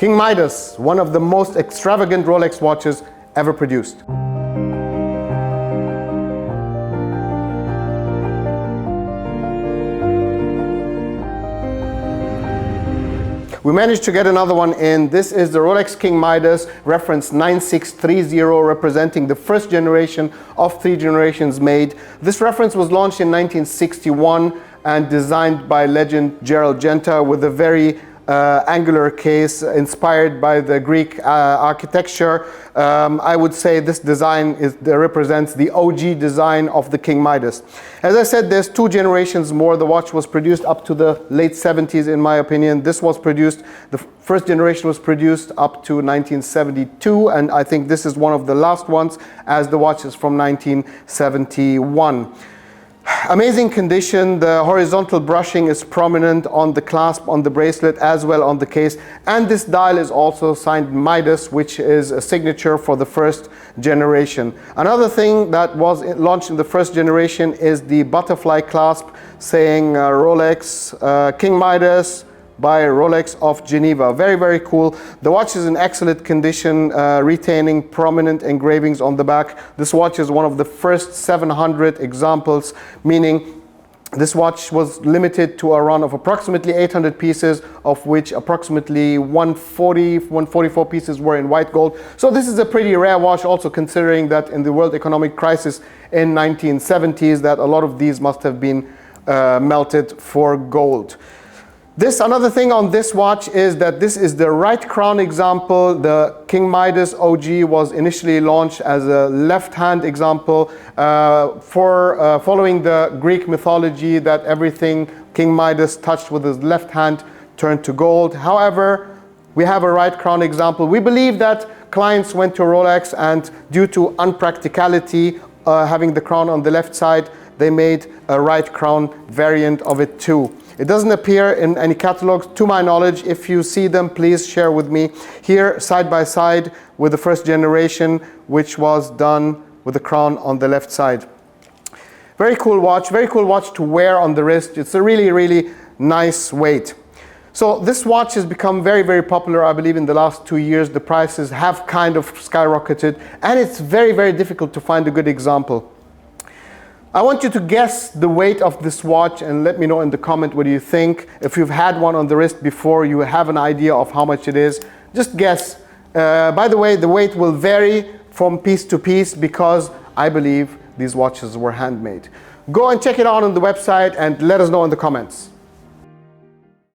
King Midas, one of the most extravagant Rolex watches ever produced. We managed to get another one in. This is the Rolex King Midas, reference 9630, representing the first generation of 3 generations made. This reference was launched in 1961 and designed by legend Gerald Genta with a very angular case inspired by the Greek architecture. I would say this design represents the OG design of the King Midas. As I said, there's 2 generations more. The watch was produced up to the late 70s, in my opinion. This was produced, the first generation was produced up to 1972, and I think this is one of the last ones, as the watch is from 1971. Amazing condition. The horizontal brushing is prominent on the clasp, on the bracelet, as well on the case. And this dial is also signed Midas, which is a signature for the first generation. Another thing that was launched in the first generation is the butterfly clasp saying Rolex King Midas by Rolex of Geneva. Very, very cool. The watch is in excellent condition, retaining prominent engravings on the back. This watch is one of the first 700 examples, meaning this watch was limited to a run of approximately 800 pieces, of which approximately 144 pieces were in white gold. So this is a pretty rare watch, also considering that in the world economic crisis in 1970s, that a lot of these must have been melted for gold. Another thing on this watch is that this is the right crown example. The King Midas OG was initially launched as a left-hand example following the Greek mythology that everything King Midas touched with his left hand turned to gold. However, we have a right crown example. We believe that clients went to Rolex and due to unpracticality, having the crown on the left side, they made a right crown variant of it too. It doesn't appear in any catalogs, to my knowledge. If you see them, please share with me. Here, side by side with the first generation, which was done with the crown on the left side. Very cool watch to wear on the wrist. It's a really, really nice weight. So this watch has become very, very popular, I believe, in the last 2 years. The prices have kind of skyrocketed, and it's very, very difficult to find a good example. I want you to guess the weight of this watch and let me know in the comment what do you think. If you've had one on the wrist before, you have an idea of how much it is, just guess. By the way, the weight will vary from piece to piece because I believe these watches were handmade. Go and check it out on the website and let us know in the comments.